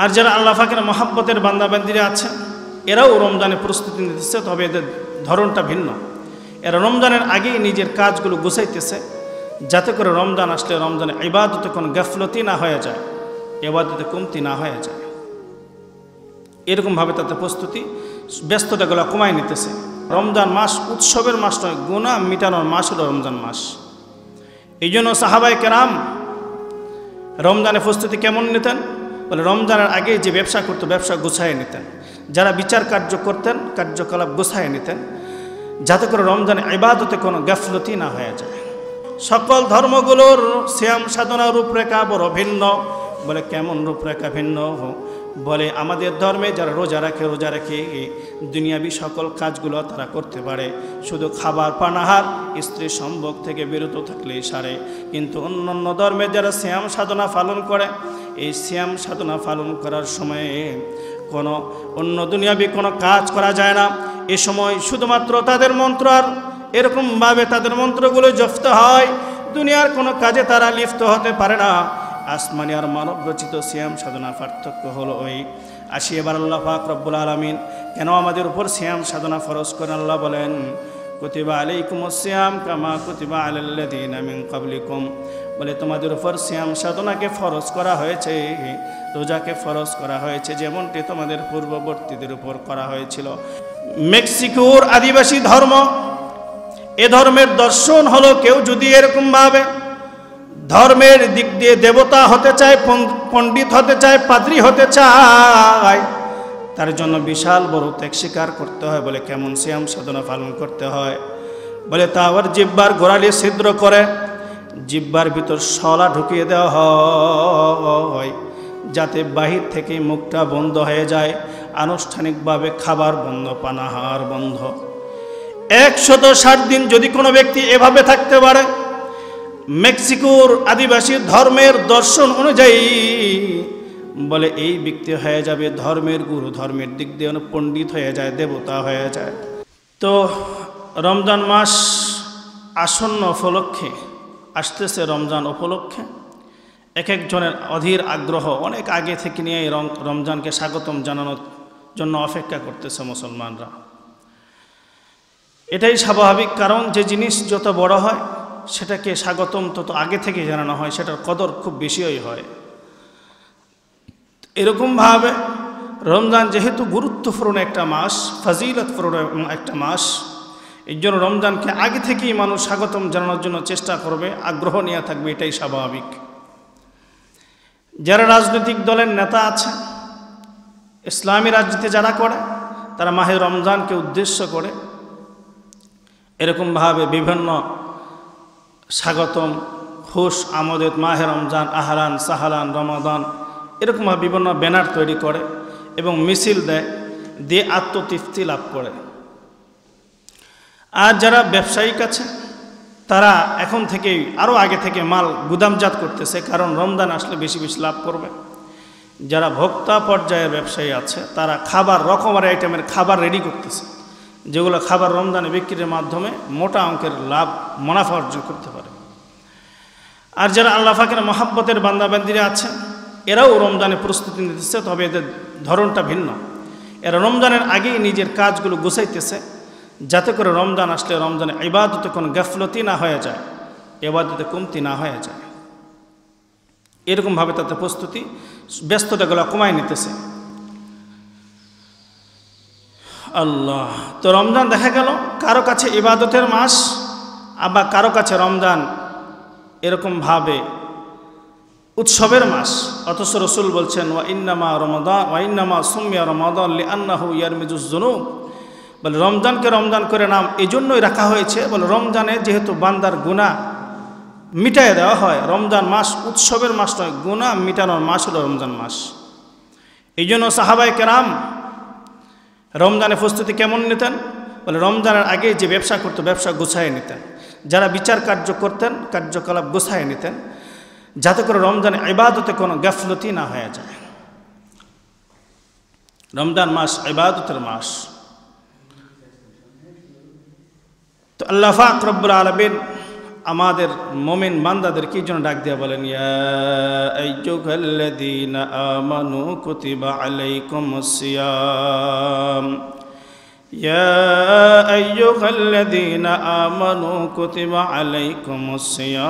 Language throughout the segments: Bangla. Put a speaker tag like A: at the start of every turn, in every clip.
A: আর যারা আল্লাহ পাকের মহাব্বতের বান্দাবান্দিরা আছে এরাও রমজানে প্রস্তুতি নিতেছে, তবে এদের ধরনটা ভিন্ন। এরা রমজানের আগেই নিজের কাজগুলো গুছাইতেছে, যাতে করে রমজান আসলে রমজানে ইবাদতে কোনো গাফলতি না হয়ে যায়, ইবাদতে কমতি না হয়ে যায়। এরকমভাবে তাতে প্রস্তুতি ব্যস্ততাগুলো কমায় নিতেছে। রমজান মাস উৎসবের মাস নয়, গুনাহ মিটানোর মাস হলো রমজান মাস। এই জন্য সাহাবায়ে কেরাম রমজানের প্রস্তুতি কেমন নিতেন? বলে রমজানের আগে যে ব্যবসা করতো ব্যবসা গুছাইয়ে নিতেন, যারা বিচার কার্য করতেন কার্যকলাপ গুছাইয়ে নিতেন, যাতে করে রমজানে ইবাদতে কোনো গাফলতি না হয়ে যায়। সকল ধর্মগুলোর সিয়াম সাধনা রূপরেখা বড় ভিন্ন। বলে কেমন রূপরেখা ভিন্ন? বলে আমাদের ধর্মে যারা রোজা রাখে দুনিয়াবি সকল কাজগুলো তারা করতে পারে, শুধু খাবার পানাহার স্ত্রী সম্ভোগ থেকে বিরত থাকলেই সারে। কিন্তু অন্যান্য ধর্মে যারা সিয়াম সাধনা পালন করে, এই সিয়াম সাধনা পালন করার সময়ে কোনো অন্য দুনিয়াবি কোনো কাজ করা যায় না। এ সময় শুধুমাত্র তাদের মন্ত্র আর এরকমভাবে তাদের মন্ত্রগুলো জপতে হয়, দুনিয়ার কোনো কাজে তারা লিপ্ত হতে পারে না। আসমানি আর মানব রচিত সিয়াম সাধনা পার্থক্য হলো ওই। আসি এবার আল্লাহ পাক রব্বুল আলামিন কেন আমাদের উপর সিয়াম সাধনা ফরজ করেন? আল্লাহ বলেন, কুতিবা আলাইকুমুস সিয়াম কামা কুতিবা আলাল্লাযীনা মিন ক্বাবলিকুম। বলে তোমাদের উপর সিয়াম সাধনাকে ফরজ করা হয়েছে, রোজাকে ফরজ করা হয়েছে যেমনটি তোমাদের পূর্ববর্তীদের উপর করা হয়েছিল। মেক্সিকোর আদিবাসী ধর্ম, এ ধর্মের দর্শন হলো কেউ যদি এরকমভাবে ধর্মের দিক দিয়ে দেবতা হতে চায়, পণ্ডিত হতে চায়, পাদ্রী হতে চায়, তার জন্য বিশাল বড় ত্যাগ স্বীকার করতে হয়। বলে কেমন সিয়াম সাধনা পালন করতে হয়? বলে তা আবার জিহ্বার গোড়ালি ছিদ্র করে জিহ্বার ভিতর শলা ঢুকিয়ে দেওয়া হয়, যাতে বাহির থেকে মুখটা বন্ধ হয়ে যায়, আনুষ্ঠানিকভাবে খাবার বন্ধ, পানাহার বন্ধ। 160 দিন যদি কোনো ব্যক্তি এভাবে থাকতে পারে, মেক্সিকোর আদিবাসী ধর্মের দর্শন অনুযায়ী বলে এই ব্যক্তি হয়ে যাবে ধর্মের গুরু, ধর্মের দিক দিয়ে পণ্ডিত হয়ে যায়, দেবতা হয়ে যায়। তো রমজান মাস আসন্ন উপলক্ষে, আসতেছে রমজান উপলক্ষে এক একজনের অধীর আগ্রহ, অনেক আগে থেকে নিয়ে এই রমজানকে স্বাগতম জানানোর জন্য অপেক্ষা করতেছে মুসলমানরা। এটাই স্বাভাবিক, কারণ যে জিনিস যত বড় হয় সেটাকে স্বাগতম তত আগে থেকে জানানো হয়, সেটার কদর খুব বেশিই হয়। এরকমভাবে রমজান যেহেতু গুরুত্বপূর্ণ একটা মাস, ফজিলতপূর্ণ একটা মাস, এই জন্য রমজানকে আগে থেকেই মানুষ স্বাগতম জানানোর জন্য চেষ্টা করবে, আগ্রহ নিয়ে থাকবে, এটাই স্বাভাবিক। যারা রাজনৈতিক দলের নেতা আছে, ইসলামী রাজনীতি যারা করে, তারা মাহে রমজানকে উদ্দেশ্য করে এরকমভাবে বিভিন্ন স্বাগতম, খুশ আমোদের, মাহে রমজান, আহলান সাহালান রমাদান, এরকমভাবে বিভিন্ন ব্যানার তৈরি করে এবং মিছিল দেয়, দিয়ে আত্মতৃপ্তি লাভ করে। আর যারা ব্যবসায়িক আছে তারা এখন থেকেই আরও আগে থেকে মাল গুদামজাত করতেছে, কারণ রমজান আসলে বেশি বেশি লাভ করবে। যারা ভোক্তা পর্যায়ের ব্যবসায়ী আছে তারা খাবার, রকমারি আইটেমের খাবার রেডি করতেছে, যেগুলো খাবার রমজানে বিক্রির মাধ্যমে মোটা অঙ্কের লাভ, মুনাফা অর্জন করতে পারে। আর যারা আল্লাহ পাকের মহাব্বতের বান্দাবান্দিরা আছে এরাও রমজানে প্রস্তুতি নিতেছে, তবে এদের ধরনটা ভিন্ন। এরা রমজানের আগেই নিজের কাজগুলো গুছাইতেছে, যাতে করে রমজান আসলে রমজানে ইবাদতে কোনো গাফলতি না হয়ে যায়, ইবাদতে কমতি না হয়ে যায়। এরকমভাবে তাতে প্রস্তুতি ব্যস্ততাগুলো কমায় নিতেছে। আল্লাহ, তো রমজান দেখা গেল কারো কাছে ইবাদতের মাস, আবার কারো কাছে রমজান এরকমভাবে উৎসবের মাস। অথচ রসুল বলছেন ওয়া ইন্নামা সুমিয়া রমাদান লিআন্নাহু ইয়ারমিজুজ যুনুব। বলে রমজানকে রমজান করে নাম এই জন্যই রাখা হয়েছে, বলে রমজানে যেহেতু বান্দার গুনাহ মিটাইয়ে দেওয়া হয়। রমজান মাস উৎসবের মাস নয়, গুনাহ মিটানোর মাস হলো রমজান মাস। এই জন্য সাহাবায়ে কেরাম রমজানের প্রস্তুতি কেমন নিতেন? বলে রমজানের আগে যে ব্যবসা করতো ব্যবসা গুছাইয়ে নিতেন, যারা বিচার কার্য করতেন কার্যকলাপ গুছাইয়ে নিতেন, যাতে করে রমজানে ইবাদতে কোনো গাফলতি না হয়ে যায়। রমজান মাস ইবাদতের মাস। তো আল্লাহ পাক রব্বুল আলামিন আমাদের মুমিন বান্দাদের কি জন্য ডাক দিয়া বলেন, ইয়া আইয়ুহাল্লাযীনা আমানু কুতিবা আলাইকুমুস সিয়াম, ইয়া আইয়ুহাল্লাযীনা আমানু কুতিবা আলাইকুমুস সিয়াম।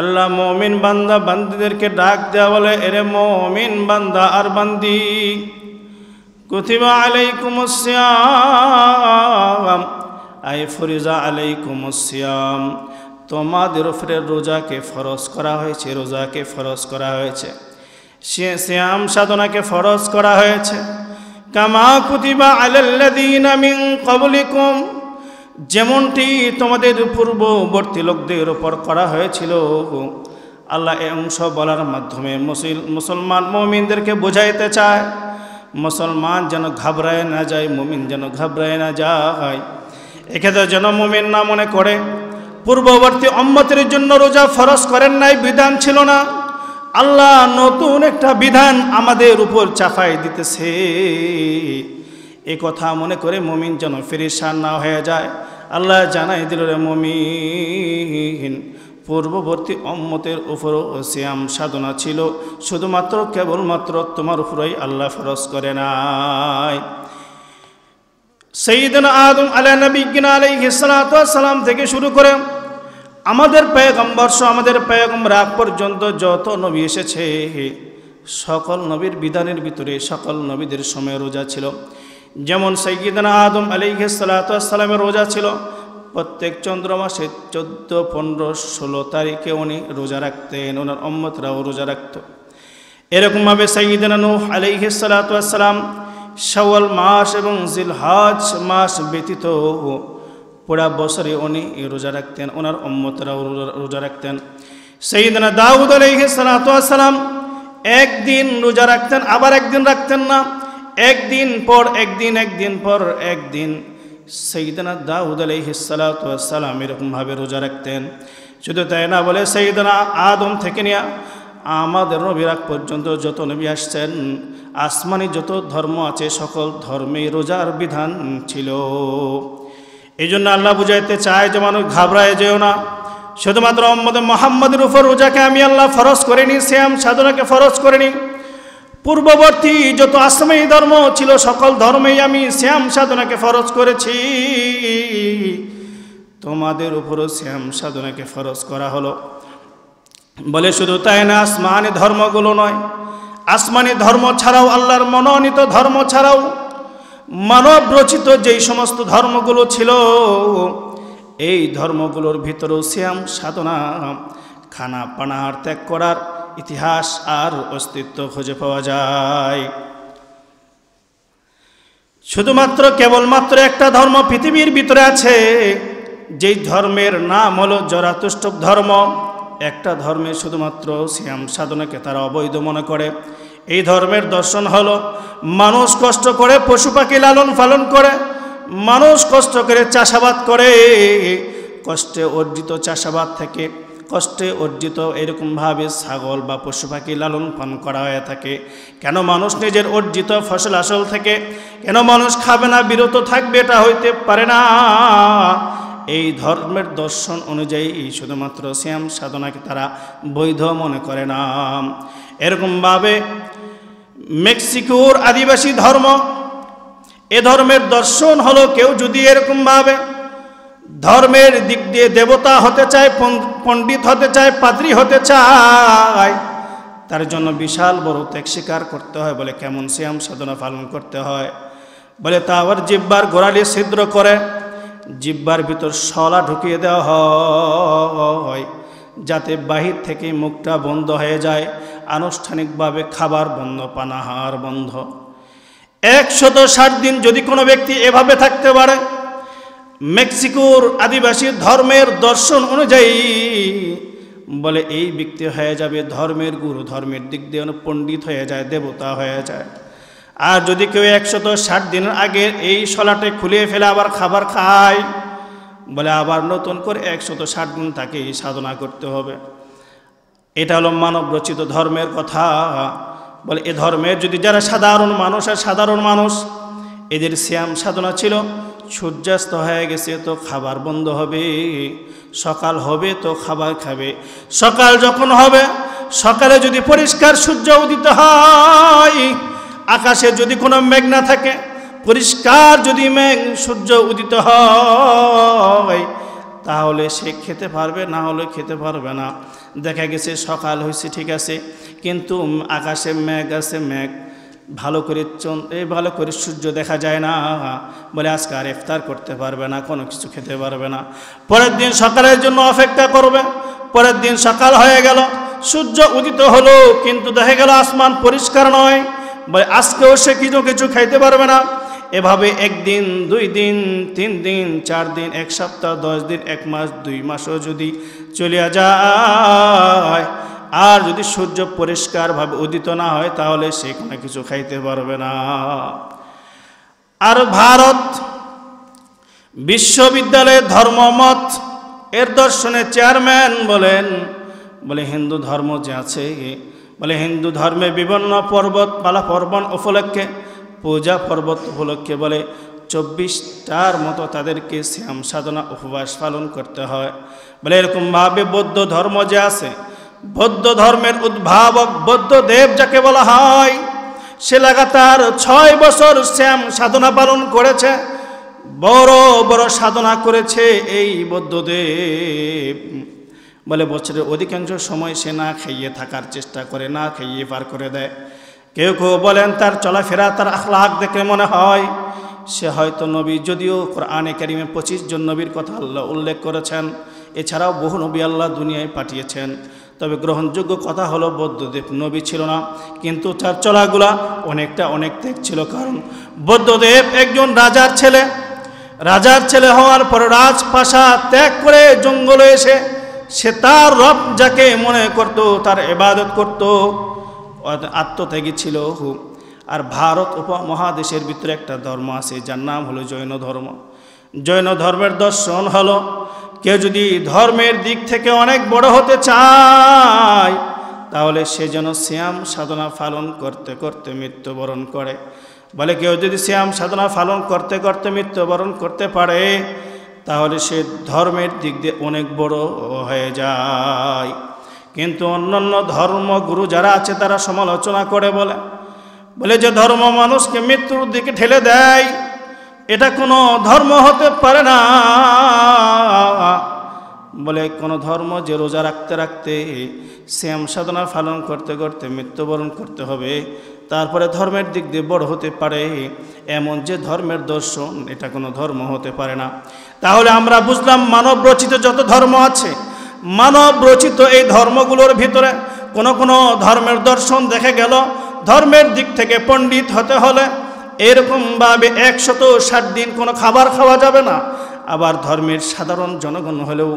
A: আল্লাহ মুমিন বান্দা বান্দীদেরকে ডাক দেয়া বলে, এরে মুমিন বান্দা আর বান্দি, কুতিবা আলাইকুমুস সিয়াম আই ফরিজা আলাইকুমুস সিয়াম, তোমাদের উপরে রোজাকে ফরজ করা হয়েছে, রোজাকে ফরজ করা হয়েছে, সিয়াম সাধনাকে ফরজ করা হয়েছে। কামা কুতিবা আলাল্লাযীনা মিন ক্বাবলিকুম, যেমনটি তোমাদের পূর্ববর্তী লোকদের উপর করা হয়েছিল। আল্লাহ এই অংশ বলার মাধ্যমে মুসলমান মুমিনদেরকে বোঝাইতে চায়, মুসলমান যেন ঘাবড়ায় না যায়, মুমিন যেন ঘাবড়ায় না যায়। এক্ষেত্রে যেন মুমিন না মনে করে পূর্ববর্তী উম্মতের জন্য রোজা ফরজ করেন নাই, বিধান ছিল না, আল্লাহ নতুন একটা বিধান আমাদের উপর চাপাই দিতেছে। এ কথা মনে করে মুমিন যেন ফেরেশান না হয়ে যায়। আল্লাহ জানাই দিল, রে মুমিন, পূর্ববর্তী উম্মতের উপরও সিয়াম সাধনা ছিল, শুধুমাত্র কেবলমাত্র তোমার উপরেই আল্লাহ ফরজ করে নাই। সাইয়্যিদুনা আদম আলাইহিস সালাতু ওয়াস সালাম থেকে শুরু করে আমাদের পয়গম্বর আমাদের পয়গম্বর আগ পর্যন্ত যত নবী এসেছে, সকল নবীর বিধানের ভিতরে সকল নবীদের সময় রোজা ছিল। যেমন সাইয়্যিদুনা আদম আলাইহিস সালাতু ওয়াস সালামের রোজা ছিল প্রত্যেক চন্দ্র মাসে 14, 15, 16 তারিখে উনি রোজা রাখতেন, ওনার উম্মতরাও রোজা রাখত। এরকমভাবে সাইয়্যিদুনা নূহ আলাইহিস সালাতু ওয়াস সালাম শাওয়াল মাস এবং জিলহজ মাস ব্যতীত পুরা বছরে উনি রোজা রাখতেন, ওনার উম্মতরাও রোজা রাখতেন। সাইয়্যিদুনা দাউদ আলাইহিস সালাতু ওয়াস সালাম একদিন রোজা রাখতেন, আবার একদিন রাখতেন না, একদিন পর একদিন, একদিন পর একদিন সাইয়্যিদুনা দাউদ আলাইহিস সালাতু ওয়াস সালাম এরকমভাবে রোজা রাখতেন। শুধু তাই না, বলে সাইয়্যিদুনা আদম থেকে নিয়ে আমাদের নবীর আগ পর্যন্ত যত নবী আসছেন, আসমানি যত ধর্ম আছে সকল ধর্মে রোজার বিধান ছিল। এই জন্য আল্লাহ বুঝাইতে চায় যে মানুষ ঘাবড়ায় যেও না, শুধুমাত্র উম্মতে মুহাম্মাদের উপর রোজাকে আমি আল্লাহ ফরজ করিনি, সিয়াম সাধনাকে ফরজ করিনি। পূর্ববর্তী যত আসমানি ধর্ম ছিল সকল ধর্মেই আমি সিয়াম সাধনাকে ফরজ করেছি, তোমাদের উপরও সিয়াম সাধনাকে ফরজ করা হলো। বলে শুধু তাই না, আসমানি ধর্মগুলো নয়, আসমানি ধর্ম ছাড়াও আল্লাহর মনোনীত ধর্ম ছাড়াও মানব রচিত যেই সমস্ত ধর্মগুলো ছিল, এই ধর্মগুলোর ভিতরেও সিয়াম সাধনা, খানা পানাহার ত্যাগ করার ইতিহাস আর অস্তিত্ব খুঁজে পাওয়া যায়। শুধুমাত্র কেবলমাত্র একটা ধর্ম পৃথিবীর ভিতরে আছে, যেই ধর্মের নাম হলো জরাতুষ্ট্র ধর্ম। একটা ধর্মে শুধুমাত্র সিয়াম সাধনাকে তারা অবৈধ মনে করে। এই ধর্মের দর্শন হলো মানুষ কষ্ট করে পশু পাখি লালন পালন করে, মানুষ কষ্ট করে চাষাবাদ করে, কষ্টে অর্জিত চাষাবাদ থেকে কষ্টে অর্জিত এরকমভাবে ছাগল বা পশু পাখি লালন পালন করা হয়ে থাকে। কেন মানুষ নিজের অর্জিত ফসল আসল থেকে কেন মানুষ খাবে না, বিরত থাকবে? এটা হইতে পারে না। এই ধর্মের দর্শন অনুযায়ী শুধুমাত্র সিয়াম সাধনাকে তারা বৈধ মনে করে না। এরকমভাবে মেক্সিকোর আদিবাসী ধর্ম, এ ধর্মের দর্শন হলো কেউ যদি এরকমভাবে ধর্মের দিক দিয়ে দেবতা হতে চায়, পণ্ডিত হতে চায়, পাদ্রী হতে চায়, তার জন্য বিশাল বড় ত্যাগ স্বীকার করতে হয়। বলে কেমন সিয়াম সাধনা পালন করতে হয়? বলে তা আবার জিহ্বার গোড়ালি ছিদ্র করে জিহ্বার ভিতর শলা ঢুকিয়ে দেওয়া হয়, যাতে বাহির থেকে মুখটা বন্ধ হয়ে যায়, আনুষ্ঠানিকভাবে খাবার বন্ধ, পানাহার বন্ধ। 160 দিন যদি কোনো ব্যক্তি এভাবে থাকতে পারে, মেক্সিকোর আদিবাসী ধর্মের দর্শন অনুযায়ী বলে এই ব্যক্তি হয়ে যাবে ধর্মের গুরু, ধর্মের দিক দিয়ে পণ্ডিত হয়ে যায়, দেবতা হয়ে যায়। আর যদি কেউ 160 দিনের আগে এই শলাটে খুলে ফেলে আবার খাবার খায়, বলে আবার নতুন করে 160 দিন তাকে সাধনা করতে হবে। এটা হলো মানব রচিত ধর্মের কথা। বলে এ ধর্মের যদি যারা সাধারণ মানুষ, আর সাধারণ মানুষ এদের সিয়াম সাধনা ছিল সূর্যাস্ত হয়ে গেছে তো খাবার বন্ধ হবে, সকাল হবে তো খাবার খাবে। সকাল যখন হবে, সকালে যদি পরিষ্কার সূর্য উদিত হয়, আকাশে যদি কোনো মেঘ না থাকে, পরিষ্কার যদি মেঘ সূর্য উদিত হয়, তাহলে সে খেতে পারবে, না হলে খেতে পারবে না। দেখা গেছে সকাল হয়েছে ঠিক আছে, কিন্তু আকাশে মেঘ আছে, মেঘ ভালো করে সূর্য দেখা যায় না, বলে আজকে আর ইফতার করতে পারবে না, কোনো কিছু খেতে পারবে না। পরের দিন সকালের জন্য অপেক্ষা করবে। পরের দিন সকাল হয়ে গেল, সূর্য উদিত হলো, কিন্তু দেখা গেল আসমান পরিষ্কার নয়, বলে আজকেও সে কিছু খাইতে পারবে না। এভাবে 1 দিন 2 দিন 3 দিন 4 দিন 1 সপ্তাহ 10 দিন 1 মাস 2 মাসও যদি চলিয়া যায়, আর যদি সূর্য পরিষ্কারভাবে উদিত না হয়, তাহলে সে কোনো কিছু খাইতে পারবে না। আর ভারত বিশ্ববিদ্যালয়ের ধর্মমত এর দর্শনের চেয়ারম্যান বলে হিন্দু ধর্ম যে আছে, বলে হিন্দু ধর্মে বিভিন্ন পর্বতমালা পার্বণ উপলক্ষে, পূজা পর্বত উপলক্ষে বলে 24টার মতো তাদেরকে শ্যাম সাধনা উপবাস পালন করতে হয়। বলে এরকমভাবে বৌদ্ধ ধর্ম যে আছে, বৌদ্ধ ধর্মের উদ্ভাবক বৌদ্ধদেব যাকে বলা হয়, সে লাগাতার 6 বছর শ্যাম সাধনা পালন করেছে, বড় বড় সাধনা করেছে এই বৌদ্ধদেব। বলে বছরের অধিকাংশ সময় সে না খাইয়ে থাকার চেষ্টা করে, না খাইয়ে পার করে দেয়। কেউ কেউ বলেন তার চলাফেরা, তার আখলাক দেখে মনে হয় সে হয়তো নবী, যদিও কোরআনে কারিমে 25 জন নবীর কথা আল্লাহ উল্লেখ করেছেন, এছাড়াও বহু নবী আল্লাহ দুনিয়ায় পাঠিয়েছেন। তবে গ্রহণযোগ্য কথা হলো বৌদ্ধদেব নবী ছিল না, কিন্তু তার চলাগুলা অনেক ত্যাগ ছিল। কারণ বৌদ্ধদেব একজন রাজার ছেলে হওয়ার পর রাজপ্রাসাদ ত্যাগ করে জঙ্গলে এসে সে তার রব যাকে মনে করত, তার ইবাদত করত, আত্মত্যাগী ছিল। আর ভারত উপমহাদেশের ভিতরে একটা ধর্ম আছে যার নাম হলো জৈন ধর্ম। জৈন ধর্মের দর্শন হলো, কেউ যদি ধর্মের দিক থেকে অনেক বড় হতে চায়, তাহলে সে যেন শ্যাম সাধনা পালন করতে করতে মৃত্যুবরণ করে। বলে কেউ যদি শ্যাম সাধনা পালন করতে করতে মৃত্যুবরণ করতে পারে, তাহলে সে ধর্মের দিক দিয়ে অনেক বড় হয়ে যায়। কিন্তু অন্যান্য ধর্মগুরু যারা আছে তারা সমালোচনা করে বলে যে ধর্ম মানুষকে মৃত্যুর দিকে ঠেলে দেয়, এটা কোনো ধর্ম হতে পারে না। বলে কোনো ধর্ম যে রোজা রাখতে রাখতে শ্যাম সাধনা পালন করতে করতে মৃত্যুবরণ করতে হবে, তারপরে ধর্মের দিক দিয়ে বড় হতে পারে, এমন যে ধর্মের দর্শন, এটা কোনো ধর্ম হতে পারে না। তাহলে আমরা বুঝলাম মানব রচিত যত ধর্ম আছে, মানব রচিত এই ধর্মগুলোর ভিতরে কোনো ধর্মের দর্শন দেখা গেল ধর্মের দিক থেকে পণ্ডিত হতে হলে এরকমভাবে 160 দিন কোনো খাবার খাওয়া যাবে না। আবার ধর্মের সাধারণ জনগণ হলেও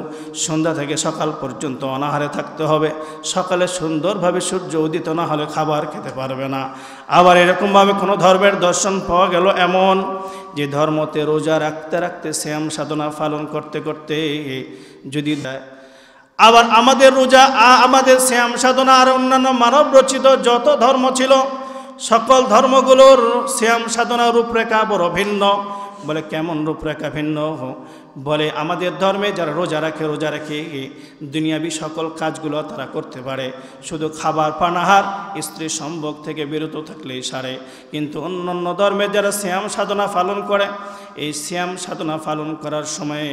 A: সন্ধ্যা থেকে সকাল পর্যন্ত অনাহারে থাকতে হবে, সকালে সুন্দরভাবে সূর্য উদিত না হলে খাবার খেতে পারবে না। আবার এরকমভাবে কোনো ধর্মের দর্শন পাওয়া গেল এমন যে ধর্মতে রোজা রাখতে রাখতে শ্যাম সাধনা পালন করতে করতে যদি দেয়। আবার আমাদের রোজা, আমাদের শ্যাম সাধনা আর অন্যান্য মানব রচিত যত ধর্ম ছিল, সকল ধর্মগুলোর শ্যাম সাধনার রূপরেখা বড় ভিন্ন। বলে কেমন রূপরেখা ভিন্ন? বলে আমাদের ধর্মে যারা রোজা রাখে দুনিয়াবি সকল কাজগুলো তারা করতে পারে, শুধু খাবার পানাহার স্ত্রী সম্ভোগ থেকে বিরত থাকলেই সারে। কিন্তু অন্যান্য ধর্মে যারা শ্যাম সাধনা পালন করে, এই শ্যাম সাধনা পালন করার সময়ে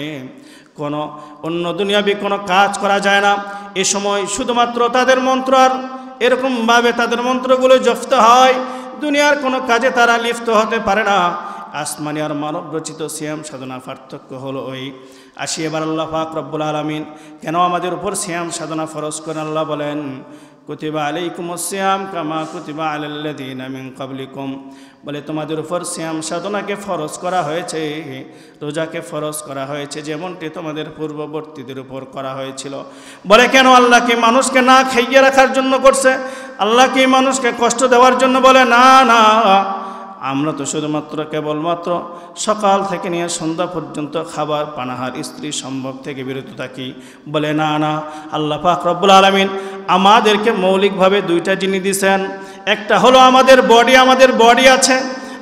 A: কোনো অন্য দুনিয়াবি কোনো কাজ করা যায় না। এ সময় শুধুমাত্র তাদের মন্ত্র আর এরকমভাবে তাদের মন্ত্রগুলো জপতে হয়, দুনিয়ার কোনো কাজে তারা লিপ্ত হতে পারে না। আসমানি আর মানব রচিত শ্যাম সাধনা পার্থক্য হলো ওই। আসি এবার আল্লাহ পাক রব্বুল আলামিন কেন আমাদের উপর শ্যাম সাধনা ফরজ করেন। আল্লাহ বলেন, কুতিবা আলাইকুমুস সিয়াম কামা কুতিবা আলাল্লাযীনা মিন ক্বাবলিকুম। বলে তোমাদের উপর শ্যাম সাধনাকে ফরজ করা হয়েছে, রোজাকে ফরজ করা হয়েছে যেমনটি তোমাদের পূর্ববর্তীদের উপর করা হয়েছিল। বলে কেন? আল্লাহ কি মানুষকে না খাইয়ে রাখার জন্য করছে? আল্লাহ কি মানুষকে কষ্ট দেওয়ার জন্য? বলে না, আমরা তো শুধুমাত্র কেবলমাত্র সকাল থেকে নিয়ে সন্ধ্যা পর্যন্ত খাবার পানাহার স্ত্রী সম্ভোগ থেকে বিরত থাকি। বলে না, আল্লাহ পাক রব্বুল আলামিন আমাদেরকে মৌলিকভাবে 2টা জিনিস দিয়েছেন। একটা হলো আমাদের বডি আছে,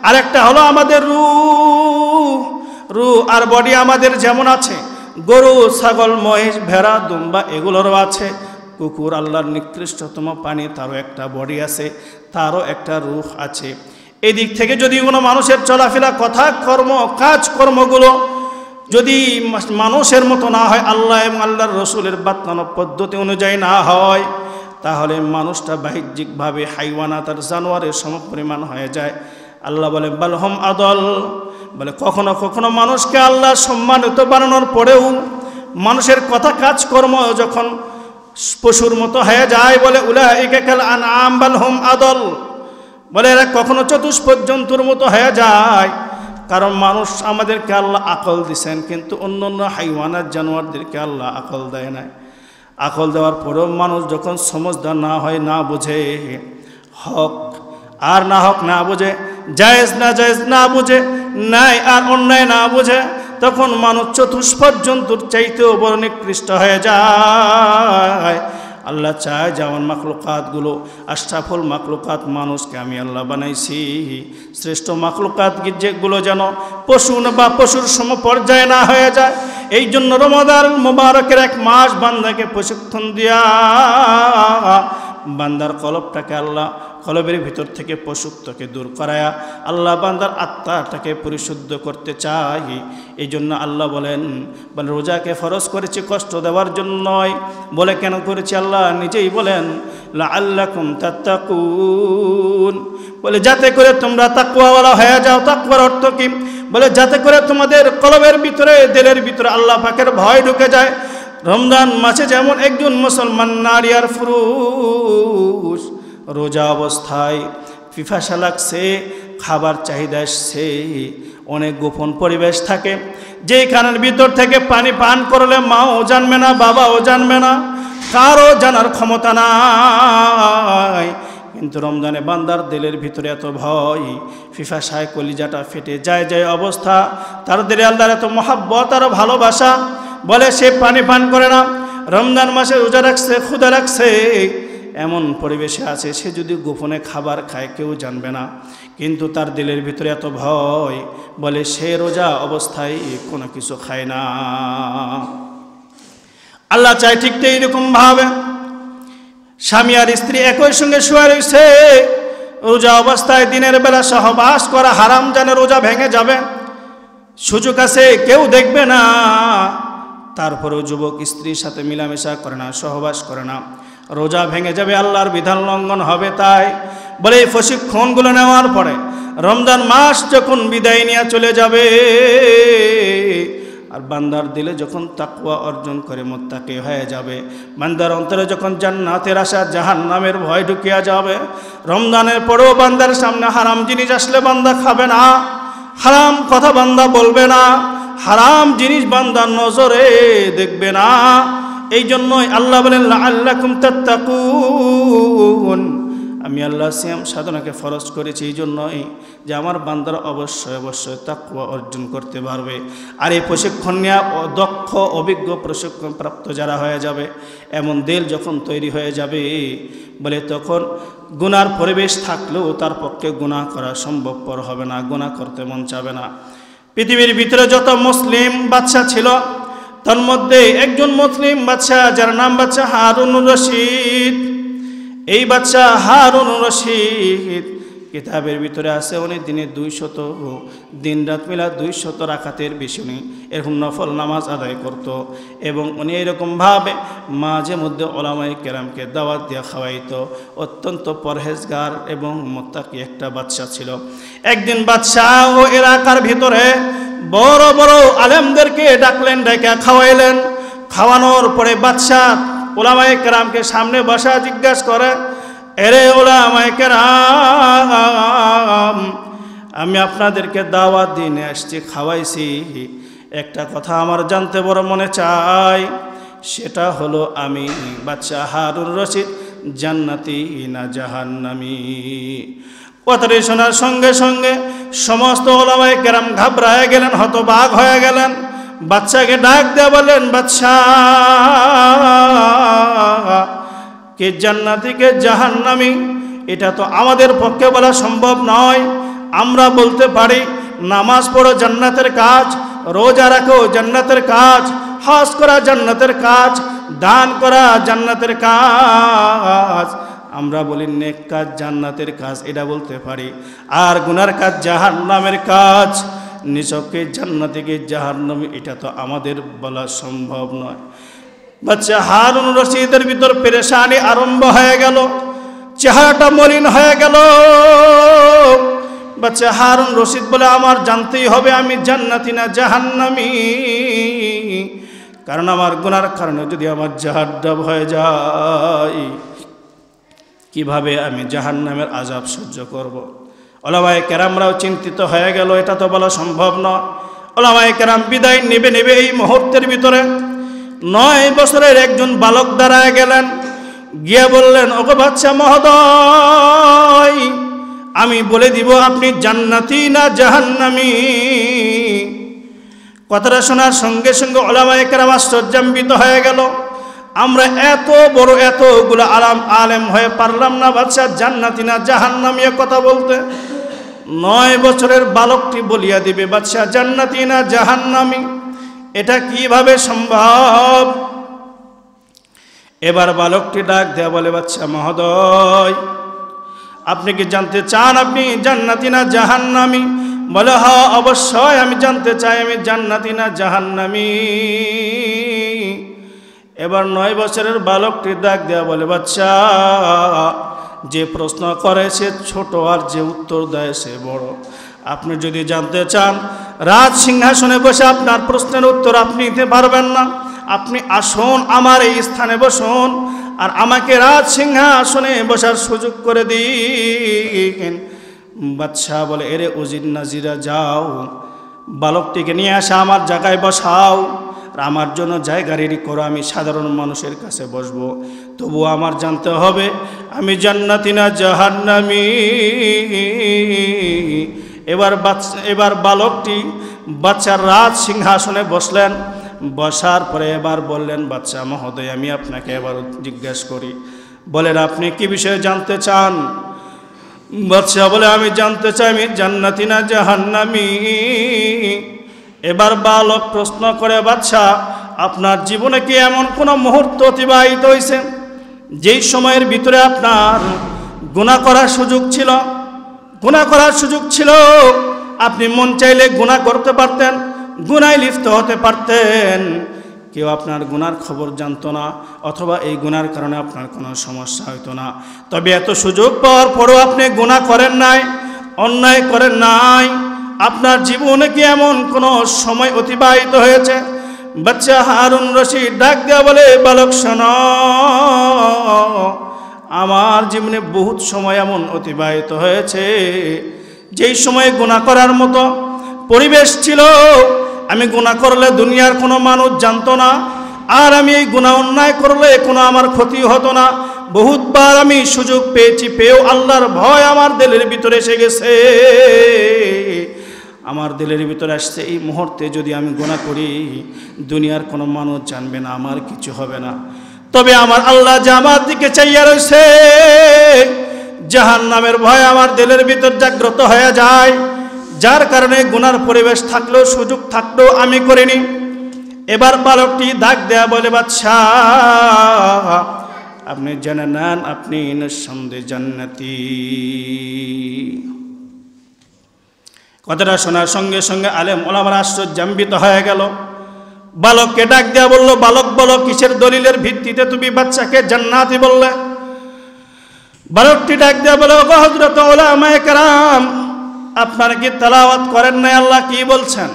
A: আর একটা হলো আমাদের রূহ। রূহ আর বডি আমাদের যেমন আছে, গরু, ছাগল, মহিষ, ভেড়া, দুম্বা এগুলোরও আছে। কুকুর আল্লাহর নিকৃষ্টতম প্রাণী, তারও একটা বডি আছে, তারও একটা রূহ আছে। এদিক থেকে যদি কোনো মানুষের চলাফেরা, কথা, কর্ম, কাজকর্মগুলো যদি মানুষের মতো না হয়, আল্লাহ এবং আল্লাহর রসুলের বাতলানো পদ্ধতি অনুযায়ী না হয়, তাহলে মানুষটা বাহ্যিকভাবে হাইওয়ানাত আর জানোয়ারের সমপরিমাণ হয়ে যায়। আল্লাহ বলে বালহম আদল, বলে কখনো কখনো মানুষকে আল্লাহ সম্মানিত বানানোর পরেও মানুষের কথা কাজকর্ম যখন পশুর মতো হয়ে যায়, বলে উলাইকা কাল আনআম বালহুম আদল, বলে এরা কখনো চতুষ্পদ জন্তুর মতো হয়ে যায়। কারণ মানুষ আমাদেরকে আল্লাহ আকল দিছেন, কিন্তু অন্য অন্য হাইওয়ানাত জানোয়ারদেরকে আল্লাহ আকল দেয় নাই। আকল দেওয়ার পরেও মানুষ যখন সমজদার না হয়, না বোঝে হক আর না হক না বোঝে, জায়েজ না বোঝে, ন্যায় আর অন্যায় না বোঝে, তখন মানুষ চতুষ্পদ জন্তুর চাইতেও বড় নিকৃষ্ট হয়ে যায়। আল্লাহ চায় যেমন মাখলুকাতগুলো আশরাফুল মাখলুকাত মানুষকে আমি আল্লাহ বানাইছি, শ্রেষ্ঠ মাখলুকাত যেগুলো যেন পশু বা পশুর সম পর্যায়ে না হয়ে যায়। এই জন্য রমাদান মুবারকের এক মাস বান্দাকে প্রশিক্ষণ দিয়া বান্দার কলবটাকে আল্লাহ কলবের ভিতর থেকে পশুত্বকে দূর করায়া আল্লাহ বান্দার আত্মাটাকে পরিশুদ্ধ করতে চাই। এই জন্য আল্লাহ বলে রোজাকে ফরজ করেছি কষ্ট দেওয়ার জন্য নয়। বলে কেন করেছি? আল্লাহ নিজেই বলেন লাআল্লাকুম তাত্তাকুন, বলে যাতে করে তোমরা তাকওয়াওয়ালা হয়ে যাও। তাকওয়ার অর্থ কি? বলে যাতে করে তোমাদের কলবের ভিতরে, দিলের ভিতরে আল্লাহ পাকের ভয় ঢুকে যায়। রমজান মাসে যেমন একজন মুসলমান নারী আর পুরুষ রোজা অবস্থায় পিপাসা লাগছে, খাবার চাহিদা আসছে, অনেক গোপন পরিবেশ থাকে, যেই কানের ভিতর থেকে পানি পান করলে মাও জানবে না, বাবাও জানবে না, কারও জানার ক্ষমতা নাই। কিন্তু রমজানে বান্দার দিলের ভিতরে এত ভয়, পিপাসায় কলিজাটা ফেটে যায় অবস্থা, তার দিলে আল্লাহর এত মহাব্বত আর ভালোবাসা, বলে সে পানি পান করে না, রমজান মাসে রোজা রাখছে, ক্ষুধা রাখছে, এমন পরিবেশে আছে, সে যদি গোপনে খাবার খায় কেউ জানবে না, কিন্তু তার দিলের ভিতরে এত ভয়, বলে সে রোজা অবস্থায় কোনো কিছু খায় না। আল্লাহ চায় ঠিক এইরকম ভাবে স্বামী আর স্ত্রী একই সঙ্গে শুয়ে রয়েছে, রোজা অবস্থায় দিনের বেলা সহবাস করা হারাম, জানে রোজা ভেঙে যাবে, সুযোগ আছে, কেউ দেখবে না, তারপরেও যুবক স্ত্রীর সাথে মিলামেশা করে না, সহবাস করে না, রোজা ভেঙে যাবে, আল্লাহর বিধান লঙ্ঘন হবে। তাই বলে এই প্রশিক্ষণগুলো নেওয়ার পরে রমজান মাস যখন বিদায় নিয়ে চলে যাবে আর বান্দার দিলে যখন তাকওয়া অর্জন করে মুত্তাকি হয়ে যাবে, বান্দার অন্তরে যখন জান্নাতের আশা জাহান্নামের ভয় ঢুকিয়া যাবে, রমজানের পরেও বান্দার সামনে হারাম জিনিস আসলে বান্দা খাবে না, হারাম কথা বান্দা বলবে না, হারাম জিনিস বান্দার নজরে দেখবে না। এই জন্যই আল্লাহ বলেন লাআল্লাকুম তাত্তাকুন, আমি আল্লাহ সিয়াম সাধনাকে ফরজ করেছি এই জন্যই যে আমার বান্দারা অবশ্যই তাকওয়া অর্জন করতে পারবে। আর এই প্রশিক্ষণ নিয়ে দক্ষ অভিজ্ঞ প্রশিক্ষণপ্রাপ্ত যারা হয়ে যাবে, এমন দিল যখন তৈরি হয়ে যাবে, বলে তখন গুনার পরিবেশ থাকলেও তার পক্ষে গুনাহ করা সম্ভবপর হবে না, গুনাহ করতে মন চাবে না। পৃথিবীর ভিতরে যত মুসলিম বাদশা ছিল, তার মধ্যে একজন মুসলিম বাদশা যার নাম বাদশা হারুনুর রশিদ। এই বাদশা হারুনুর রশিদ কিতাবের ভিতরে আছে উনি দিনে 200 দিন রাত মিলা 200 রাকাতের বেশি উনি এরকম নফল নামাজ আদায় করত, এবং উনি এরকমভাবে মাঝে মধ্যে ওলামায়ে কেরামকে দাওয়াত দিয়ে খাওয়াইতো। অত্যন্ত পরহেজগার এবং মুত্তাকি একটা বাদশা ছিল। একদিন বাদশা ও এলাকার ভিতরে বড় বড় আলেমদেরকে ডাকলেন, ডেকে খাওয়াইলেন। খাওয়ানোর পরে বাদশা ওলামায়ে কেরামকে সামনে বসা জিজ্ঞাসা করে, এরে ওলামায়ে কেরাম, আমি আপনাদেরকে দাওয়াত দিয়ে আসছি, খাওয়াইছি, একটা কথা আমার জানতে বড় মনে চাই, সেটা হলো আমি বাদশা হারুন রশিদ জান্নাতি না জাহান্নামী? কথাটি শোনার সঙ্গে সঙ্গে সমস্ত ওলামায়ে কেরাম ঘাবড়ায় গেলেন, হতবাক হয়ে গেলেন। বাদশাকে ডাক দিয়ে বলেন, বাদশা কে জান্নাতি কে জাহান্নামী এটা তো আমাদের পক্ষে বলা সম্ভব নয়। আমরা বলতে পারি নামাজ পড়ো জান্নাতের কাজ, রোজা রাখো জান্নাতের কাজ, হজ করা জান্নাতের কাজ, দান করা জান্নাতের কাজ। আমরা বলি নেক কাজ জান্নাতের কাজ, এটা বলতে পারি। আর গুনার কাজ জাহান্নামের কাজ, নিছককে জান্নাতে গিয়ে জাহান্নামে, এটা তো আমাদের বলা সম্ভব নয়। বাচ্চা হারুন রশিদের ভিতর পেরেশানি আরম্ভ হয়ে গেল, চেহারাটা মলিন হয়ে গেল। বাচ্চা হারুন রশিদ বলে আমার জানতেই হবে আমি জান্নাতি না জাহান্নামী, কারণ আমার গুনার কারণে যদি আমার জাহান্নাম হয়ে যায়, কিভাবে আমি জাহান্নামের আযাব সহ্য করব। ওলামায়ে কেরামরাও চিন্তিত হয়ে গেল, এটা তো বলা সম্ভব নয়। ওলামায়ে কেরাম বিদায় নেবে এই মুহূর্তের ভিতরে 9 বছরের একজন বালক দাঁড়ায় গেলেন, গিয়ে বললেন, ওগো বাদশা মহোদয়, আমি বলে দিব আপনি জান্নাতি না জাহান্নামী। কথাটা শোনার সঙ্গে সঙ্গে ওলামায়ে কেরাম আশ্চর্যান্বিত হয়ে গেল। আমরা এত বড় এতগুলো আলেম হয়ে পারলাম না বাদশা জান্নাতি না জাহান্নামী কথা বলতে। 9 বছরের বালকটি বলিয়া দিবে বাদশা জান্নাতি না জাহান্নামী, এটা কিভাবে সম্ভব? এবার বালকটি ডাক দেয়া বলে, বাদশা মহোদয়, আপনি কি জানতে চান আপনি জান্নাতি না জাহান্নামী? বলে, হ্যাঁ অবশ্যই আমি জানতে চাই আমি জান্নাতি না জাহান্নামী। এবার 9 বছরের বালকটি ডাক দেয়া বলে, বাদশা, যে প্রশ্ন করে সে ছোট আর যে উত্তর দেয় সে বড়। আপনি যদি জানতে চান রাজ সিংহাসনে বসে আপনার প্রশ্নের উত্তর আপনি দিতে পারবেন না, আপনি আসুন আমার এই স্থানে বসুন আর আমাকে রাজ সিংহাসনে বসার সুযোগ করে দিন। বাদশা বলে, এরে উজির নাজিরা, যাও বালকটিকে নিয়ে আসা আমার জায়গায় বসাও, আর আমার জন্য জায়গা রেডি করো, আমি সাধারণ মানুষের কাছে বসবো। তবু আমার জানতে হবে আমি জান্নাতি না জাহান্নামী। এবার বালকটি বাদশার রাজ সিংহাসনে বসলেন। বসার পরে এবার বললেন, বাদশা মহোদয়, আমি আপনাকে এবার জিজ্ঞেস করি, বলেন আপনি কি বিষয়ে জানতে চান? বাদশা বলে, আমি জানতে চাই আমি জান্নাতি না জাহান্নামী। এবার বালক প্রশ্ন করে, বাদশা, আপনার জীবনে কি এমন কোনো মুহূর্ত অতিবাহিত হয়েছে যেই সময়ের ভিতরে আপনার গুনাহ করার সুযোগ ছিল? গুনাহ করার সুযোগ ছিল, আপনি মন চাইলে গুনাহ করতে পারতেন, গুনায় লিপ্ত হতে পারতেন, কেউ আপনার গুনার খবর জানতো না, অথবা এই গুনার কারণে আপনার কোনো সমস্যা হইতো না। তবে এত সুযোগ পাওয়ার পরও আপনি গুনাহ করেন নাই, অন্যায় করেন নাই। আপনার জীবনে কি এমন কোনো সময় অতিবাহিত হয়েছে? বাদশা হারুন রশিদ ডাক দেয়া বলে, বালক শোনো, আমার জীবনে বহুত সময় এমন অতিবাহিত হয়েছে যেই সময়ে গুনাহ করার মতো পরিবেশ ছিল। আমি গুনাহ করলে দুনিয়ার কোনো মানুষ জানতো না, আর আমি এই গুনাহ অন্যায় করলে কোনো আমার ক্ষতি হতো না। বহুতবার আমি সুযোগ পেয়েছি, পেয়েও আল্লাহর ভয় আমার দিলের ভিতরে এসে গেছে। আমার দিলের ভিতরে আসছে এই মুহূর্তে যদি আমি গুনাহ করি দুনিয়ার কোনো মানুষ জানবে না, আমার কিছু হবে না। তবে আমার আল্লাহ যে আমার দিকে চাইয়া রয়েছে, জাহান্নামের ভয় আমার দিলের ভিতর জাগ্রত হয়ে যায়, যার কারণে গুনার পরিবেশ থাকলেও সুযোগ থাকলেও আমি করিনি। এবার বালকটি ডাক দেয়া বলে, বাদশা, আপনি জেনে নেন আপনি নিঃসন্দেহে জান্নাতি। কথাটা শোনার সঙ্গে সঙ্গে আলেম ওলামারা আশ্চর্যান্বিত হয়ে গেল। বালককে ডাক দেয়া বলল, বালক বলো, কিসের দলিলের ভিত্তিতে তুমি বাচ্চাকে জান্নাতি বললে? বালকটি ডাক দেয়া বলে, ওগো হযরত উলামায়ে কেরাম, আপনারা কি তেলাওয়াত করেন নাই? আল্লাহ কি বলছেন?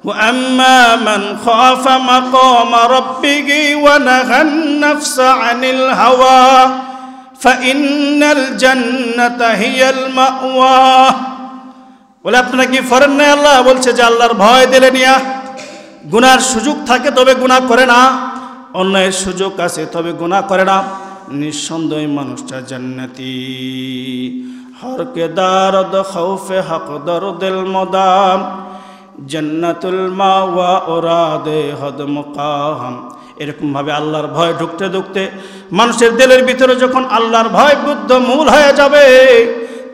A: وأما من خاف مقام ربه ونهى النفس عن الهوى فإن الجنة هي المأوى। বলে আপনারা কি ফরেন নাই? আল্লাহ বলছে যে আল্লাহর ভয় দিলে নিয়া গুনার সুযোগ থাকে তবে গুনাহ করে না, অন্যায়ের সুযোগ আছে তবে গুনাহ করে না, নিঃসন্দেহে মানুষটা জান্নাতি। হর কে দারদ খৌফে হক দরদিল মদাম জান্নাতুল মাওয়া ওরাদে হদ মুকাম। এরকমভাবে আল্লাহর ভয় ঢুকতে ঢুকতে মানুষের দিলের ভিতরে যখন আল্লাহর ভয় বুদ্ধ মূল হয়ে যাবে,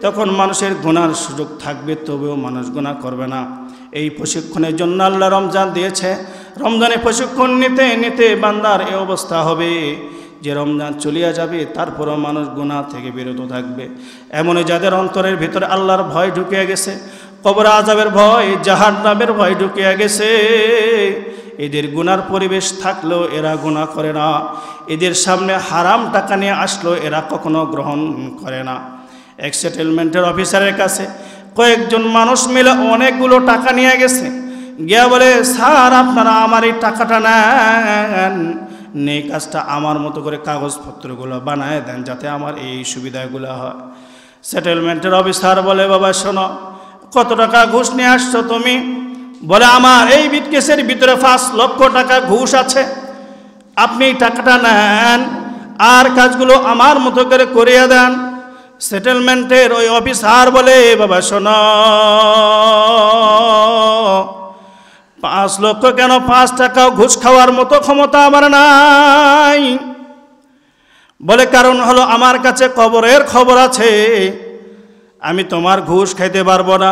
A: তখন মানুষের গুনার সুযোগ থাকবে, তবেও মানুষ গুনাহ করবে না। এই প্রশিক্ষণের জন্য আল্লাহ রমজান দিয়েছে। রমজানে প্রশিক্ষণ নিতে নিতে বান্দার এই অবস্থা হবে যে রমজান চলিয়া যাবে, তারপরও মানুষ গুনাহ থেকে বিরত থাকবে। এমনই যাদের অন্তরের ভিতরে আল্লাহর ভয় ঢুকিয়া গেছে, কবর আযাবের ভয়, জাহান্নামের ভয় ঢুকিয়া গেছে, এদের গুনার পরিবেশ থাকলেও এরা গুনাহ করে না। এদের সামনে হারাম টাকা নিয়ে আসলেও এরা কখনো গ্রহণ করে না। এক সেটেলমেন্টের অফিসারের কাছে কয়েকজন মানুষ মিলে অনেকগুলো টাকা নিয়ে গেছে। গিয়া বলে, স্যার আপনারা আমার এই টাকাটা নেন, নেই কাজটা আমার মতো করে কাগজপত্রগুলো বানায় দেন যাতে আমার এই সুবিধাগুলো হয়। সেটেলমেন্টের অফিসার বলে, বাবা শোনো, কত টাকা ঘুষ নিয়ে আসছো তুমি? বলে, আমার এই বিটকেসের ভিতরে 5 লক্ষ টাকা ঘুষ আছে, আপনি টাকাটা নেন আর কাজগুলো আমার মতো করে করিয়ে দেন। সেটেলমেন্টের ওই অফিসার বলে, বাবা শোনো, 5 লক্ষ কেন, 5 টাকাও ঘুষ খাওয়ার মতো ক্ষমতা আমার নাই। বলে, কারণ হলো আমার কাছে কবরের খবর আছে, আমি তোমার ঘুষ খাইতে পারবো না।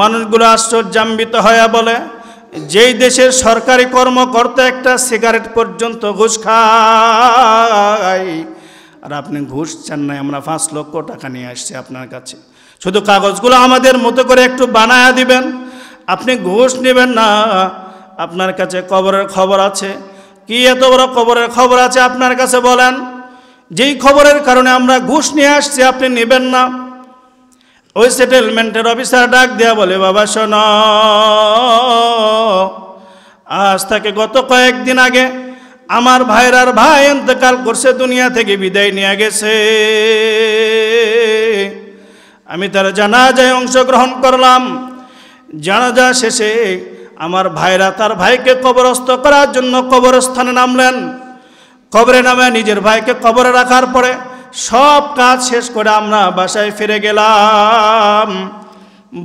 A: মানুষগুলো আশ্চর্যান্বিত হয়ে বলে, যেই দেশের সরকারি কর্মকর্তা একটা সিগারেট পর্যন্ত ঘুষ খায়, আর আপনি ঘুষ চান নাই? আমরা 5 লক্ষ টাকা নিয়ে আসছি আপনার কাছে, শুধু কাগজগুলো আমাদের মতো করে একটু বানায়া দিবেন, আপনি ঘুষ নেবেন না। আপনার কাছে কবরের খবর আছে। কি এত বড় কবরের খবর আছে আপনার কাছে বলেন, যেই খবরের কারণে আমরা ঘুষ নিয়ে আসছি আপনি নেবেন না? ওই সেটেলমেন্টের অফিসার ডাক দেয়া বলে, বাবা শোনো, আজ থেকে গত কয়েকদিন আগে আমার ভাইরার ভাই ইন্তেকাল করছে, দুনিয়া থেকে বিদায় নিয়ে গেছে। আমি তার জানাজায় অংশগ্রহণ করলাম। জানাজা শেষে আমার ভাইরা তার ভাইকে কবরস্থ করার জন্য কবরস্থানে নামলেন। কবরে নামে নিজের ভাইকে কবরে রাখার পরে সব কাজ শেষ করে আমরা বাসায় ফিরে গেলাম।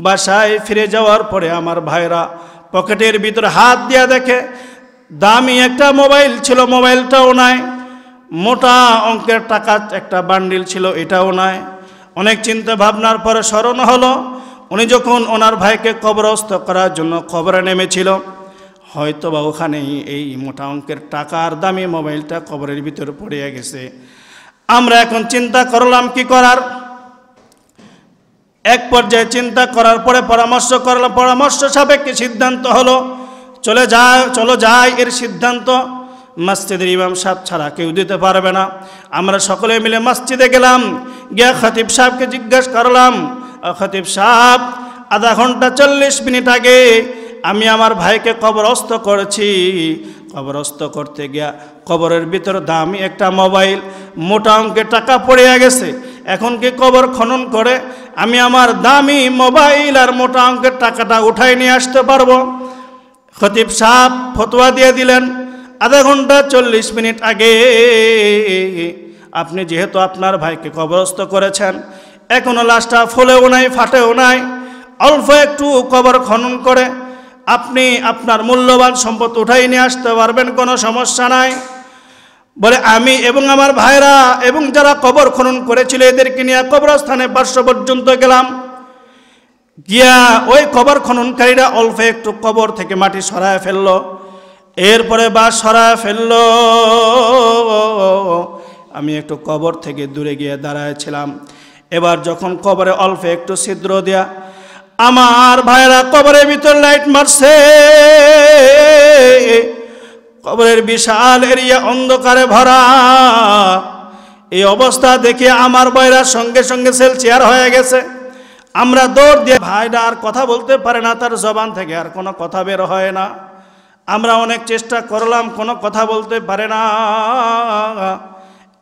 A: বাসায় ফিরে যাওয়ার পরে আমার ভাইরা পকেটের ভিতরে হাত দিয়া দেখে দামি একটা মোবাইল ছিল, মোবাইলটাও নাই। মোটা অঙ্কের টাকা একটা বান্ডিল ছিল, এটাও নাই। অনেক চিন্তা ভাবনার পরে স্মরণ হলো, উনি যখন ওনার ভাইকে কবরস্থ করার জন্য কবরে নেমেছিল, হয়তো বা ওখানেই এই মোটা অঙ্কের টাকার দামি মোবাইলটা কবরের ভিতরে পড়ে গেছে। আমরা এখন চিন্তা করলাম কি করার। এক পর্যায়ে চিন্তা করার পরে পরামর্শ সাপেক্ষে সিদ্ধান্ত হলো, চলো যাই। এর সিদ্ধান্ত মসজিদের ইমাম সাহেব ছাড়া কেউ দিতে পারবে না। আমরা সকলে মিলে মসজিদে গেলাম, গিয়া খতিব সাহেবকে জিজ্ঞাসা করলাম, খতিব সাহেব, আধা ঘন্টা 40 মিনিট আগে আমি আমার ভাইকে কবরস্থ করেছি। কবরস্থ করতে গিয়া কবরের ভিতর দামি একটা মোবাইল, মোটা অঙ্কের টাকা পড়ে গেছে। এখন কি কবর খনন করে আমি আমার দামি মোবাইল আর মোটা অঙ্কের টাকাটা উঠাই নিয়ে আসতে পারবো? খতিব সাহেব ফতোয়া দিয়ে দিলেন, আধা ঘন্টা 40 মিনিট আগে আপনি যেহেতু আপনার ভাইকে কবরস্থ করেছেন, এখনো লাশটা ফলেও নাই, ফাটেও নাই, অল্প একটু কবর খনন করে আপনি আপনার মূল্যবান সম্পদ উঠাই নিয়ে আসতে পারবেন, কোনো সমস্যা নাই। বলে, আমি এবং আমার ভাইরা এবং যারা কবর খনন করেছিল এদেরকে নিয়ে কবরস্থানে 500 পর্যন্ত গেলাম। গিয়া ওই কবর খননকারীরা অল্প একটু কবর থেকে মাটি সরায় ফেললো, এরপরে বাঁশ সরায় ফেললো। আমি একটু কবর থেকে দূরে গিয়ে দাঁড়ায়ছিলাম। এবার যখন কবরে অল্প একটু ছিদ্র দেয়া, আমার ভাইরা কবরের ভিতর লাইট মারছে, কবরের বিশাল এরিয়া অন্ধকারে ভরা। এই অবস্থা দেখে আমার ভাইরা সঙ্গে সঙ্গে সেল চেয়ার হয়ে গেছে। আমরা দৌড় দিয়ে, ভাইরা আর কথা বলতে পারে না, তার জবান থেকে আর কোনো কথা বের হয় না। আমরা অনেক চেষ্টা করলাম, কোনো কথা বলতে পারে না।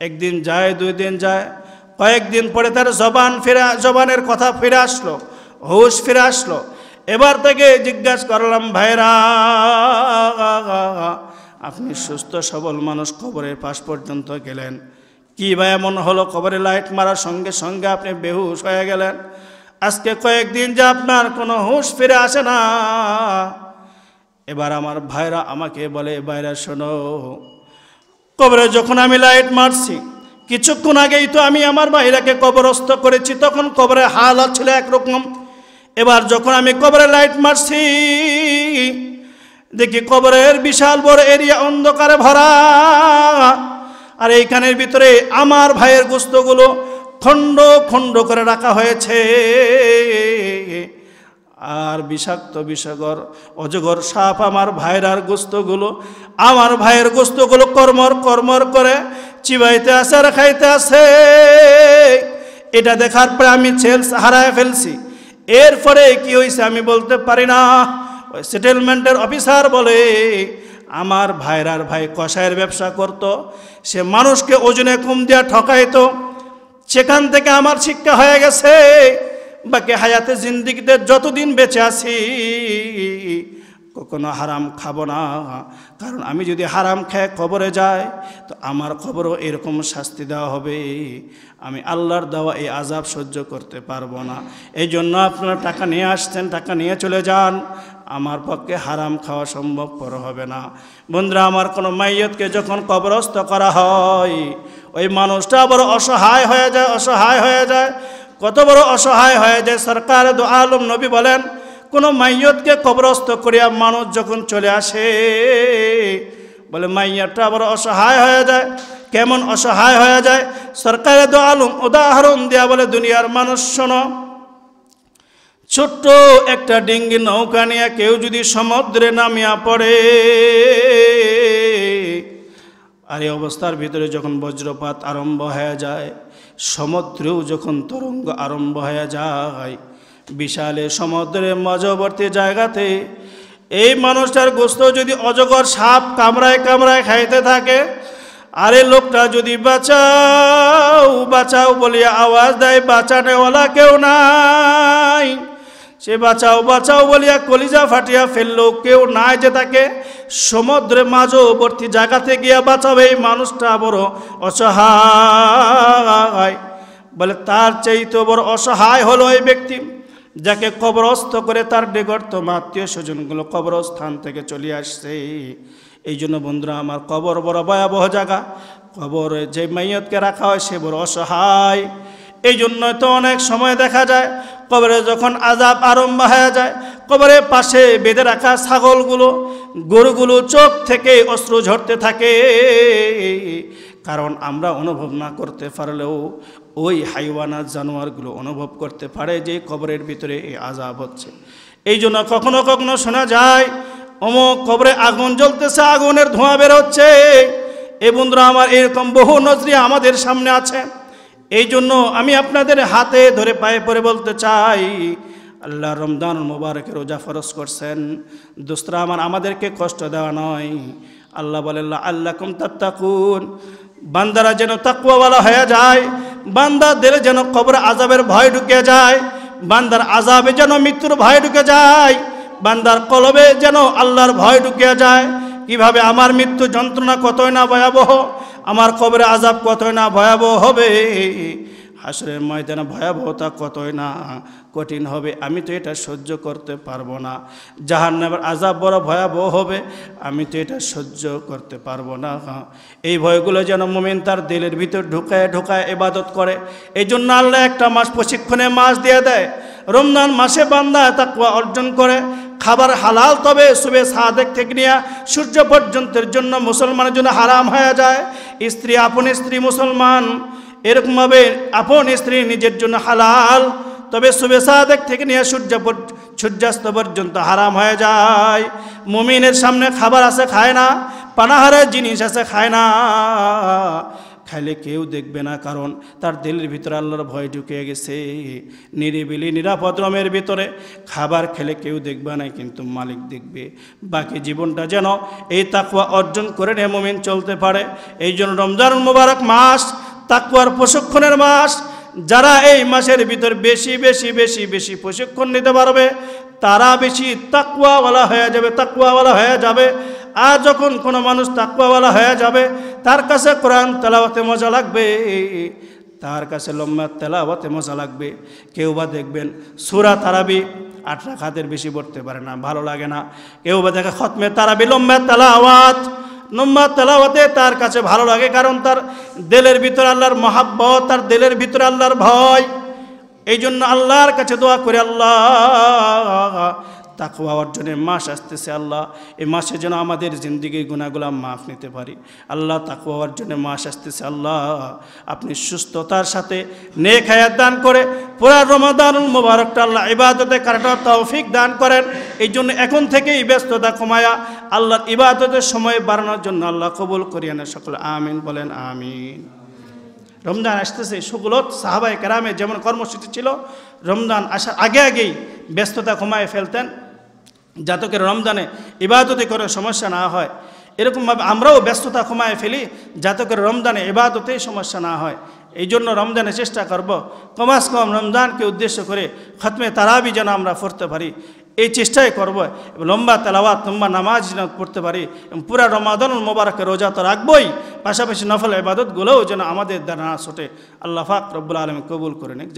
A: একদিন যায়, 2 দিন যায়, কয়েকদিন পরে তার জবানের কথা ফিরে আসলো, হুশ ফিরে আসলো। এবার থেকে জিজ্ঞাসা করলাম, ভাইরা আপনি সুস্থ সবল মানুষ, কবরের পাশ পর্যন্ত গেলেন, কি ভাই এমন হলো কবরে লাইট মারার সঙ্গে সঙ্গে আপনি বেহুশ হয়ে গেলেন? আজকে কয়েকদিন যে আপনার কোনো হুশ ফিরে আসে না। এবার আমার ভাইরা আমাকে বলে, ভাইরা শোনো, কবরে যখন আমি লাইট মারছি কিছুক্ষণ আগেই তো আমি আমার ভাইরাকে কবরস্থ করেছি, তখন কবরের হালাত ছিল একরকম। এবার যখন আমি কবরে লাইট মারছি, দেখি কবরের বিশাল বড় এরিয়া অন্ধকারে ভরা, আর এইখানের ভিতরে আমার ভাইয়ের গোশতগুলো খণ্ড খণ্ড করে রাখা হয়েছে। আর বিষাক্ত বিষগর অজগর সাপ আমার ভাইয়ের গোশতগুলো, আমার ভাইয়ের গোশতগুলো কর্মর কর্মর করে চিবাইতে আসে আর খাইতে আসে। এটা দেখার পরে আমি সেলস হারায় ফেলছি। এরপরে কি হয়েছে আমি বলতে পারি না। ওই সেটেলমেন্টের অফিসার বলে, আমার ভাইরার ভাই কষায়ের ব্যবসা করত, সে মানুষকে ওজনে কম দিয়া ঠকাইতো। সেখান থেকে আমার শিক্ষা হয়ে গেছে, বাকি হায়াতে জিন্দিগিতে যতদিন বেঁচে আছি কখনো হারাম খাবো না। কারণ আমি যদি হারাম খেয়ে কবরে যাই তো আমার কবরও এরকম শাস্তি দেওয়া হবে। আমি আল্লাহর দেওয়া এই আযাব সহ্য করতে পারবো না। এই জন্য আপনারা টাকা নিয়ে আসছেন, টাকা নিয়ে চলে যান, আমার পক্ষে হারাম খাওয়া সম্ভবপর হবে না। বন্ধুরা আমার, কোনো মাইয়তকে যখন কবরস্থ করা হয়, ওই মানুষটা বড় অসহায় হয়ে যায়, অসহায় হয়ে যায়। কত বড় অসহায় হয়ে যায়, সরকার দু আলম নবী বলেন, কোনো মাইয়তকে কবরস্থ করিয়া মানুষ যখন চলে আসে, বলে মাইয়াটা বড় অসহায় হয়ে যায়। কেমন অসহায় হয়ে যায়? সরকার দু আলম উদাহরণ দেয়া বলে, দুনিয়ার মানুষ শোনো, ছোট্ট একটা ডিঙ্গি নৌকা নিয়ে কেউ যদি সমুদ্রে নামিয়া পড়ে, আর এই অবস্থার ভিতরে যখন বজ্রপাত আরম্ভ হয়ে যায়, সমুদ্রেও যখন তরঙ্গ আরম্ভ হয়ে যায়, বিশালে সমুদ্রের মধ্যবর্তী জায়গাতে এই মানুষটার গোশত যদি অজগর সাপ কামড়ায় কামড়ায় খাইতে থাকে, আরে লোকটা যদি বাঁচাও বাঁচাও বলিয়া আওয়াজ দেয়, বাঁচানেওয়ালা কেউ নাই। সে বাঁচাও বাঁচাও বলিয়া কলিজা ফাটিয়া ফেললেও কেউ নাই যে তাকে সমুদ্রের মাঝবর্তী জায়গাতে গিয়া বাঁচাবে। এই মানুষটা বড় অসহায়। বলে তার চাইতে বড় অসহায় হলো এই ব্যক্তি যাকে কবরস্থ করে তার নিকটতম আত্মীয় স্বজনগুলো কবরস্থান থেকে চলে আসছে। এই জন্য বন্ধুরা আমার, কবর বড় ভয়াবহ জায়গা। কবরে যে মাইয়তকে রাখা হয় সে বড় অসহায়। এই জন্য তো অনেক সময় দেখা যায় কবরে যখন আযাব আরম্ভ হয়ে যায়, কবরের পাশে বেঁধে রাখা ছাগলগুলো গরুগুলো চোখ থেকে অশ্রু ঝরতে থাকে। কারণ আমরা অনুভব না করতে পারলেও ওই হাইওয়ানাত জানোয়ারগুলো অনুভব করতে পারে যে কবরের ভিতরে এই আযাব হচ্ছে। এই জন্য কখনো কখনো শোনা যায় অমুক কবরে আগুন জ্বলতেছে, আগুনের ধোঁয়া বের হচ্ছে। এই বন্ধুরা আমার, এরকম বহু নজরিয়া আমাদের সামনে আছে। এই জন্য আমি আপনাদের হাতে ধরে পায়ে পড়ে বলতে চাই, আল্লাহ রমজান মুবারকের রোজা ফরজ করছেন, দোস্তরা আমার, আমাদেরকে কষ্ট দেওয়া নয়। আল্লাহ বলেন আল্লাকুম তাত্তাকুন, বান্দারা যেন তাকওয়াওয়ালা হয়ে যায়, বান্দাদের যেন কবর আযাবের ভয় ঢুকে যায়, বান্দার আযাবে যেন মৃত্যুর ভয় ঢুকে যায়, বান্দার কলবে যেন আল্লাহর ভয় ঢুকে যায়। কিভাবে? আমার মৃত্যু যন্ত্রণা কতই না ভয়াবহ, আমার কবরে আযাব কতই না ভয়াবহ হবে, হাসরের ময়দানে ভয়াবহতা কতই না কঠিন হবে। আমি তো এটা সহ্য করতে পারবো না। জাহান্নামের আযাব বড় ভয়াবহ হবে, আমি তো এটা সহ্য করতে পারবো না। এই ভয়গুলো যেন মুমিন তার দিলের ভিতর ঢুকায় ঢুকায় ইবাদত করে। এই জন্য আল্লাহ একটা মাস প্রশিক্ষণের মাস দিয়ে দেয়। রমজান মাসে বান্দা তাকওয়া অর্জন করে। খাবার হালাল, তবে সুবে সাদেক থেকে নিয়ে সূর্য পর্যন্তের জন্য মুসলমানের জন্য হারাম হয়ে যায়। স্ত্রী, আপন স্ত্রী মুসলমান, এরকমভাবে আপন স্ত্রী নিজের জন্য হালাল, তবে সুবে সাদেক থেকে নিয়ে সূর্যাস্ত পর্যন্ত হারাম হয়ে যায়। মুমিনের সামনে খাবার আছে খায় না, পানাহারের জিনিস আছে খায় না। খাইলে কেউ দেখবে না, কারণ তার দিলের ভিতরে আল্লাহর ভয় ঢুকে গেছে। নিরিবিলি নিরাপদ রুমের ভিতরে খাবার খেলে কেউ দেখবে না, কিন্তু মালিক দেখবে। বাকি জীবনটা যেন এই তাকওয়া অর্জন করে নিয়ে মুমিন চলতে পারে। এই জন্য রমজান মুবারক মাস তাকওয়ার প্রশিক্ষণের মাস। যারা এই মাসের ভিতর বেশি বেশি বেশি বেশি প্রশিক্ষণ নিতে পারবে তারা বেশি তাকওয়াওয়ালা হয়ে যাবে, তাকওয়াওয়ালা হয়ে যাবে। আর যখন কোনো মানুষ তাকওয়াওয়ালা হয়ে যাবে, তার কাছে কোরআন তেলাওয়াতে মজা লাগবে, তার কাছে লম্বা তেলাওয়াতে মজা লাগবে। কেউ বা দেখবেন সূরা তারাবি 8 রাকাতের বেশি পড়তে পারে না, ভালো লাগে না। কেউ বা দেখে খতমে তারাবি লম্বা তেলাওয়াত লম্বা তেলাওয়াতে তার কাছে ভালো লাগে, কারণ তার দিলের ভিতরে আল্লাহর মহাব্বত, তার দিলের ভিতরে আল্লাহর ভয়। এই জন্য আল্লাহর কাছে দোয়া করে, আল্লাহ তাকওয়া অর্জনের মাস আসতেছে, আল্লাহ এই মাসে যেন আমাদের জিন্দিগির গুনাহগুলো মাফ নিতে পারি। আল্লাহ তাকওয়া অর্জনের মাস আসতেছে, আল্লাহ আপনি সুস্থতার সাথে নেক হায়াত দান করে পুরা রমাদানুল মুবারকটা আল্লাহ ইবাদতে কাটানোর তৌফিক দান করেন। এই জন্য এখন থেকেই ব্যস্ততা কমায়া আল্লাহর ইবাদতের সময় বাড়ানোর জন্য আল্লাহ কবুল করিয়া নেন। সকলে আমিন বলেন, আমিন। রমজান আসতেছে, সুগুলত সাহাবায়ে কেরামের যেমন কর্মসূচি ছিল, রমজান আসার আগেই ব্যস্ততা কমায় ফেলতেন, যাতে করে রমজানে ইবাদতে করে সমস্যা না হয়। এরকমভাবে আমরাও ব্যস্ততা কমায় ফেলি, যাতে করে রমজানে ইবাদতেই সমস্যা না হয়। এই জন্য রমজানে চেষ্টা করব কমাস কম রমজানকে উদ্দেশ্য করে খতমে তারাবি যেন আমরা পড়তে পারি, এই চেষ্টাই করব। লম্বা তেলাওয়াত, লম্বা নামাজ যেন পড়তে পারি, এবং পুরা রমাদানুল মুবারকে রোজা তো রাখবই, পাশাপাশি নফল ইবাদতগুলোও যেন আমাদের দ্বারা না ছোটে। আল্লাহ পাক রব্বুল আলামিন কবুল করে নিক।